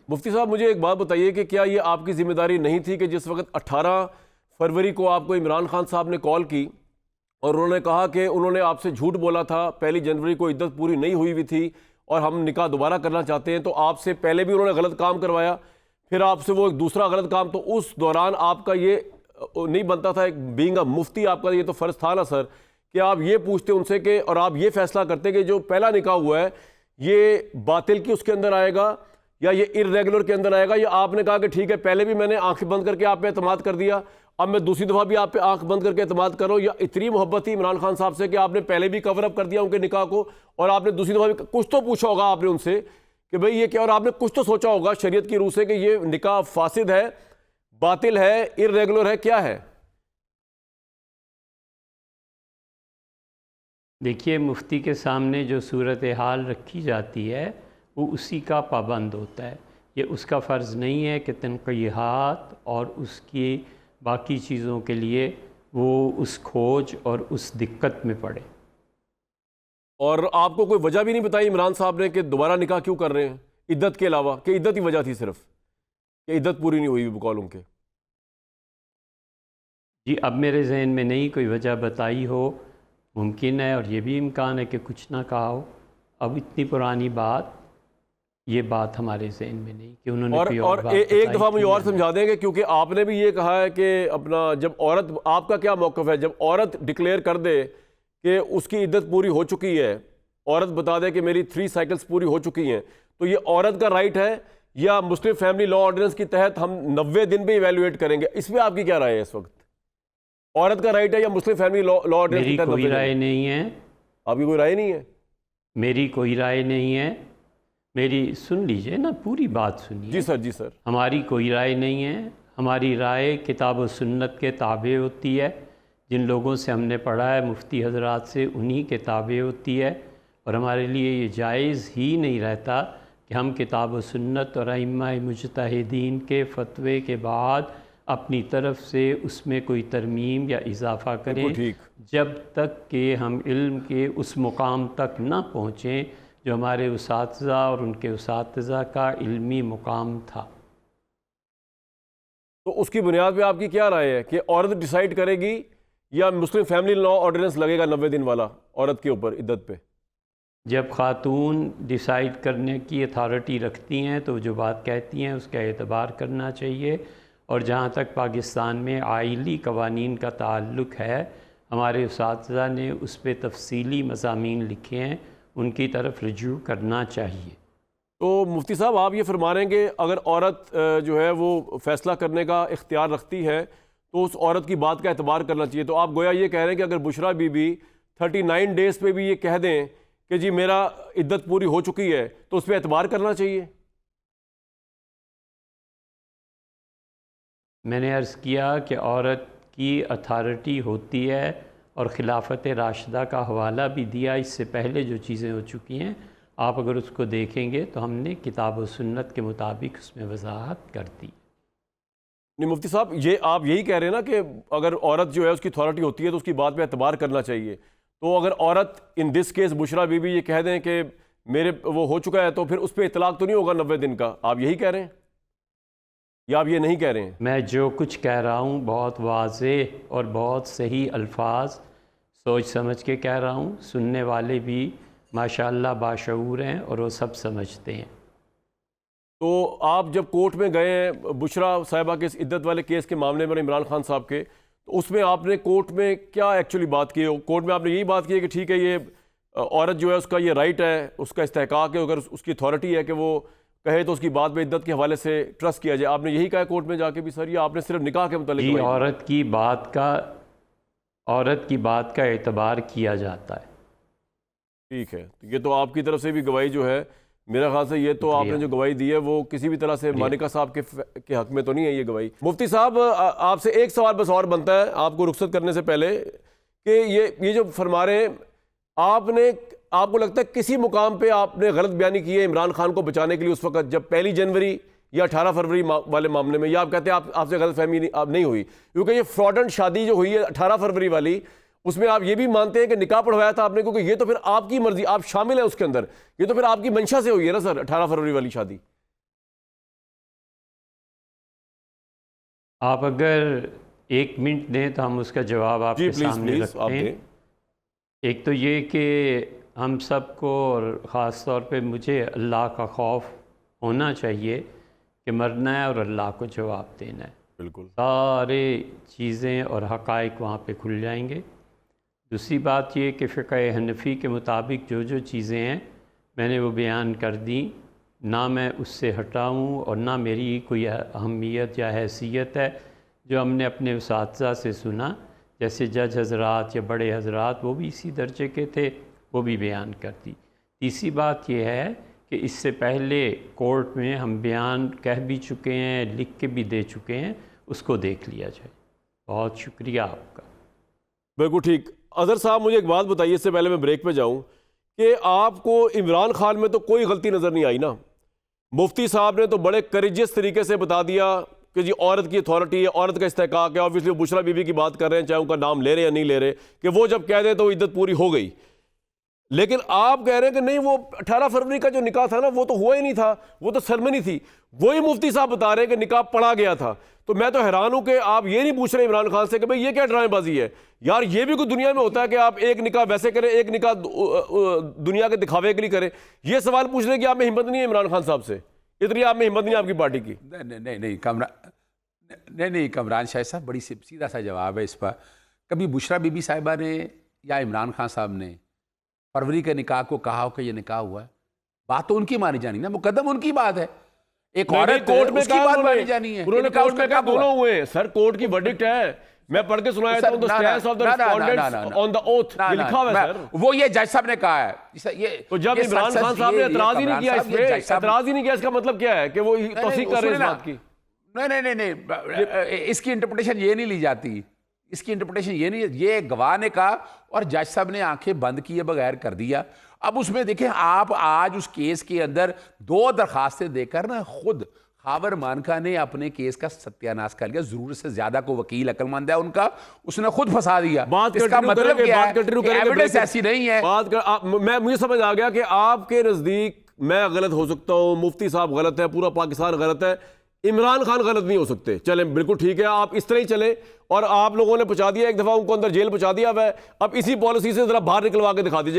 مفتی صاحب مجھے ایک بات بتائیے کہ کیا یہ آپ کی ذمہ داری نہیں تھی کہ جس وقت 18 فروری کو آپ کو عمران خان صاحب نے کال کی اور انہوں نے کہا کہ انہوں نے آپ سے جھوٹ بولا تھا، 1 جنوری کو عدت پوری نہیں ہوئی تھی اور ہم نکاح دوبارہ کرنا چاہتے ہیں، تو آپ سے پہلے بھی انہوں نے غلط کام کروایا، پھر آپ سے وہ ایک دوسرا غلط کام، تو اس دوران آپ کا یہ نہیں بنتا تھا، ایک بینگ اے مفتی آپ کا یہ تو فرض تھا نا سر، کہ آپ یہ پوچھتے ان سے کہ اور آپ یہ فیصلہ کرتے کہ جو پہلا نکاح ہوا ہے یہ باطل کی اس کے اندر آئے گا یا یہ ارریگولر کے اندر آئے گا، یا آپ نے کہا کہ ٹھیک ہے پہلے بھی میں نے آنکھیں بند کر کے آپ پہ اعتماد کر دیا، اب میں دوسری دفعہ بھی آپ پہ آنکھ بند کر کے اعتماد کر رہا ہوں، یا اتنی محبت تھی عمران خان صاحب سے کہ آپ نے پہلے بھی کور اپ کر دیا ان کے نکاح کو اور آپ نے دوسری دفعہ بھی کچھ تو پوچھا ہوگا آپ نے ان سے کہ بھئی یہ کیا، اور آپ نے کچھ تو سوچا ہوگا شریعت کی روح سے کہ یہ نکاح فاسد ہے، باطل ہے، ارریگولر ہے، کیا ہے؟ دیکھیے مفتی کے سامنے جو صورتحال رکھی جاتی ہے وہ اسی کا پابند ہوتا ہے، یہ اس کا فرض نہیں ہے کہ تنقیحات اور اس کی باقی چیزوں کے لیے وہ اس کھوج اور اس دقت میں پڑے۔ اور آپ کو کوئی وجہ بھی نہیں بتائی عمران صاحب نے کہ دوبارہ نکاح کیوں کر رہے ہیں عدت کے علاوہ، کہ عدت ہی وجہ تھی صرف کہ عدت پوری نہیں ہوئی بقول ان کے؟ جی اب میرے ذہن میں نہیں کوئی وجہ بتائی ہو، ممکن ہے اور یہ بھی امکان ہے کہ کچھ نہ کہا ہو، اب اتنی پرانی بات یہ بات ہمارے ذہن میں نہیں کہ انہوں نے کوئی اور بات ایک بتائی دفعہ مجھے تھی اور یا نہیں۔ سمجھا دیں گے، کیونکہ آپ نے بھی یہ کہا ہے کہ اپنا جب عورت، آپ کا کیا موقف ہے جب عورت ڈکلیئر کر دے کہ اس کی عدت پوری ہو چکی ہے، عورت بتا دے کہ میری 3 سائیکلز پوری ہو چکی ہیں، تو یہ عورت کا رائٹ ہے یا مسلم فیملی لا آرڈیننس کے تحت ہم 90 دن بھی ایویلویٹ کریں گے؟ اس میں آپ کی کیا رائے ہے اس وقت؟ عورت کا رائٹ ہے یا مسلم فیملی لا آرڈیننس میری کے تحت 90 کوئی دن؟ رائے نہیں ہے، آپ کی کوئی رائے نہیں ہے؟ میری کوئی رائے نہیں ہے، میری سن لیجئے نا، پوری بات سنیے۔ جی سر، جی سر۔ ہماری کوئی رائے نہیں ہے، ہماری رائے کتاب و سنت کے تابع ہوتی ہے، جن لوگوں سے ہم نے پڑھا ہے مفتی حضرات سے انہی کے تابع ہوتی ہے، اور ہمارے لیے یہ جائز ہی نہیں رہتا کہ ہم کتاب و سنت اور ائمہ مجتہدین کے فتوے کے بعد اپنی طرف سے اس میں کوئی ترمیم یا اضافہ کریں، ٹھیک۔ جب تک کہ ہم علم کے اس مقام تک نہ پہنچیں جو ہمارے اساتذہ اور ان کے اساتذہ کا علمی مقام تھا۔ تو اس کی بنیاد پہ آپ کی کیا رائے ہے کہ عورت ڈیسائیڈ کرے گی یا مسلم فیملی لا آرڈیننس لگے گا 90 دن والا عورت کے اوپر عدت پہ؟ جب خاتون ڈیسائیڈ کرنے کی اتھارٹی رکھتی ہیں تو جو بات کہتی ہیں اس کا اعتبار کرنا چاہیے، اور جہاں تک پاکستان میں آئلی قوانین کا تعلق ہے ہمارے اساتذہ نے اس پہ تفصیلی مضامین لکھے ہیں، ان کی طرف رجوع کرنا چاہیے۔ تو مفتی صاحب آپ یہ فرما رہے ہیں کہ اگر عورت جو ہے وہ فیصلہ کرنے کا اختیار رکھتی ہے تو اس عورت کی بات کا اعتبار کرنا چاہیے، تو آپ گویا یہ کہہ رہے ہیں کہ اگر بشریٰ بی بی 39 ڈیز پہ بھی یہ کہہ دیں کہ جی میرا عدت پوری ہو چکی ہے تو اس پہ اعتبار کرنا چاہیے؟ میں نے عرض کیا کہ عورت کی اتھارٹی ہوتی ہے، اور خلافت راشدہ کا حوالہ بھی دیا، اس سے پہلے جو چیزیں ہو چکی ہیں آپ اگر اس کو دیکھیں گے تو ہم نے کتاب و سنت کے مطابق اس میں وضاحت کر دی۔ نہیں مفتی صاحب، یہ آپ یہی کہہ رہے ہیں نا کہ اگر عورت جو ہے اس کی اتھارٹی ہوتی ہے تو اس کی بات پہ اعتبار کرنا چاہیے، تو اگر عورت in this case Bushra Bibi یہ کہہ دیں کہ میرے وہ ہو چکا ہے تو پھر اس پہ اطلاق تو نہیں ہوگا 90 دن کا؟ آپ یہی کہہ رہے ہیں یا آپ یہ نہیں کہہ رہے ہیں؟ میں جو کچھ کہہ رہا ہوں بہت واضح اور بہت صحیح الفاظ سوچ سمجھ کے کہہ رہا ہوں، سننے والے بھی ماشاءاللہ باشعور ہیں اور وہ سب سمجھتے ہیں۔ تو آپ جب کورٹ میں گئے ہیں بشریٰ صاحبہ کے اس عدت والے کیس کے معاملے میں عمران خان صاحب کے، تو اس میں آپ نے کورٹ میں کیا ایکچولی بات کی؟ کورٹ میں آپ نے یہی بات کی ہے کہ ٹھیک ہے یہ عورت جو ہے اس کا یہ رائٹ ہے، اس کا استحقاق ہے، اگر اس کی اتھارٹی ہے کہ وہ کہے تو اس کی بات پہ عدت کے حوالے سے ٹرسٹ کیا جائے، آپ نے یہی کہا ہے کورٹ میں جا کے بھی سر، یا آپ نے صرف نکاح کے متعلق جی گواہی دی؟ عورت کی بات کا اعتبار کیا جاتا ہے۔ ٹھیک ہے، یہ تو آپ کی طرف سے بھی گواہی جو ہے میرا خیال سے یہ تو آپ نے جو گواہی دی ہے وہ کسی بھی طرح سے مانکہ صاحب کے حق میں تو نہیں ہے یہ گواہی۔ مفتی صاحب آپ سے ایک سوال بس اور بنتا ہے آپ کو رخصت کرنے سے پہلے، کہ یہ جو فرما رہے ہیں آپ کو لگتا ہے کسی مقام پہ آپ نے غلط بیانی کی ہے عمران خان کو بچانے کے لیے اس وقت جب 1 جنوری یا 18 فروری والے معاملے میں، یا آپ کہتے ہیں آپ سے غلط فہمی نہیں ہوئی؟ کیونکہ یہ فراڈنٹ شادی جو ہوئی ہے 18 فروری والی، اس میں آپ یہ بھی مانتے ہیں کہ نکاح پڑھوایا تھا آپ نے، کیونکہ یہ تو پھر آپ کی مرضی، آپ شامل ہیں اس کے اندر، یہ تو پھر آپ کی منشا سے ہوئی ہے نا سر 18 فروری والی شادی؟ آپ اگر 1 منٹ دیں تو ہم اس کا جواب آپ جی کے سامنے پلیز آپ رکھتے ہیں۔ دیں۔ ایک تو یہ کہ ہم سب کو اور خاص طور پہ مجھے اللہ کا خوف ہونا چاہیے کہ مرنا ہے اور اللہ کو جواب دینا ہے۔ بالکل سارے چیزیں اور حقائق وہاں پہ کھل جائیں گے۔ دوسری بات یہ کہ فقہ حنفی کے مطابق جو جو چیزیں ہیں میں نے وہ بیان کر دیں، نہ میں اس سے ہٹاؤں اور نہ میری کوئی اہمیت یا حیثیت ہے۔ جو ہم نے اپنے اساتذہ سے سنا، جیسے جج حضرات یا بڑے حضرات، وہ بھی اسی درجے کے تھے، وہ بھی بیان کر دی۔ تیسری بات یہ ہے کہ اس سے پہلے کورٹ میں ہم بیان کہہ بھی چکے ہیں، لکھ کے بھی دے چکے ہیں، اس کو دیکھ لیا جائے۔ بہت شکریہ آپ کا۔ بالکل ٹھیک۔ اظہر صاحب مجھے ایک بات بتائیے، اس سے پہلے میں بریک پہ جاؤں، کہ آپ کو عمران خان میں تو کوئی غلطی نظر نہیں آئی نا؟ مفتی صاحب نے تو بڑے کریجس طریقے سے بتا دیا کہ جی عورت کی اتھارٹی ہے، عورت کا استحقاق ہے۔ آبویسلی وہ بشرا بی بی کی بات کر رہے ہیں، چاہے ان کا نام لے رہے یا نہیں لے رہے، کہ وہ جب کہہ دیں تو عدت پوری ہو گئی۔ لیکن آپ کہہ رہے ہیں کہ نہیں، وہ 18 فروری کا جو نکاح تھا نا، وہ تو ہوا ہی نہیں تھا، وہ تو سرمنی تھی۔ وہی مفتی صاحب بتا رہے ہیں کہ نکاح پڑھا گیا تھا۔ تو میں تو حیران ہوں کہ آپ یہ نہیں پوچھ رہے عمران خان سے کہ بھئی یہ کیا ڈرامے بازی ہے یار؟ یہ بھی کوئی دنیا میں ہوتا ہے کہ آپ ایک نکاح ویسے کریں، ایک نکاح دنیا کے دکھاوے کے لیے کریں؟ یہ سوال پوچھ رہے کہ آپ میں ہمت نہیں ہے عمران خان صاحب سے؟ اتنی آپ میں ہمت نہیں ہے آپ کی پارٹی کی؟ نہیں کامران شاہد صاحب، بڑی سیدھا سا جواب ہے اس پر۔ کبھی بشرا بی بی صاحبہ نے یا عمران خان صاحب نے فروری کے نکاح کو کہا ہو کہ یہ نکاح ہوا ہے؟ بات تو ان کی مانی جانی نا، مقدم ان کی بات ہے۔ ایک عورت کورٹ میں اس کی بات مانی جانی ہے۔ انہوں نے کورٹ میں کہا دونوں ہوئے ہیں سر، کورٹ کی ورڈکٹ ہے، میں پڑھ کے سنایا تھا، the stance of the respondents on the oath، یہ لکھا ہوا ہے سر۔ وہ یہ جج صاحب نے کہا ہے۔ تو جب عمران خان صاحب نے اعتراض ہی نہیں کیا اس پہ، اعتراض ہی نہیں کیا، اس کا مطلب کیا ہے؟ کہ وہ توثیق کر رہے ہیں اس بات کی؟ نہیں، اس کی انٹرپریٹیشن یہ نہیں لی جاتی، اس کی انٹرپریٹیشن یہ نہیں، یہ گواہ نے کہا اور جج صاحب نے آنکھیں بند کیے بغیر کر دیا۔ اب اس میں دیکھیں، آپ آج اس کیس کے اندر 2 درخواستیں دے کر نا، خود خاور مانکا نے اپنے کیس کا ستیہ ناش کر لیا۔ ضرورت سے زیادہ کو وکیل عقل مند ہے ان کا، اس نے خود پھنسا دیا۔ اس کا مطلب کیا ہے کہ ایویڈنس ایسی نہیں ہے۔ مجھے سمجھ آ گیا کہ آپ کے نزدیک میں غلط ہو سکتا ہوں، مفتی صاحب غلط ہے، پورا پاکستان غلط ہے، عمران خان غلط نہیں ہو سکتے۔ چلیں بالکل ٹھیک ہے، آپ اس طرح ہی چلیں، اور آپ لوگوں نے پہنچا دیا ایک دفعہ ان کو اندر جیل پہنچا دیا ہوا ہے، اب اسی پالیسی سے ذرا باہر نکلوا کے دکھا دیجیے۔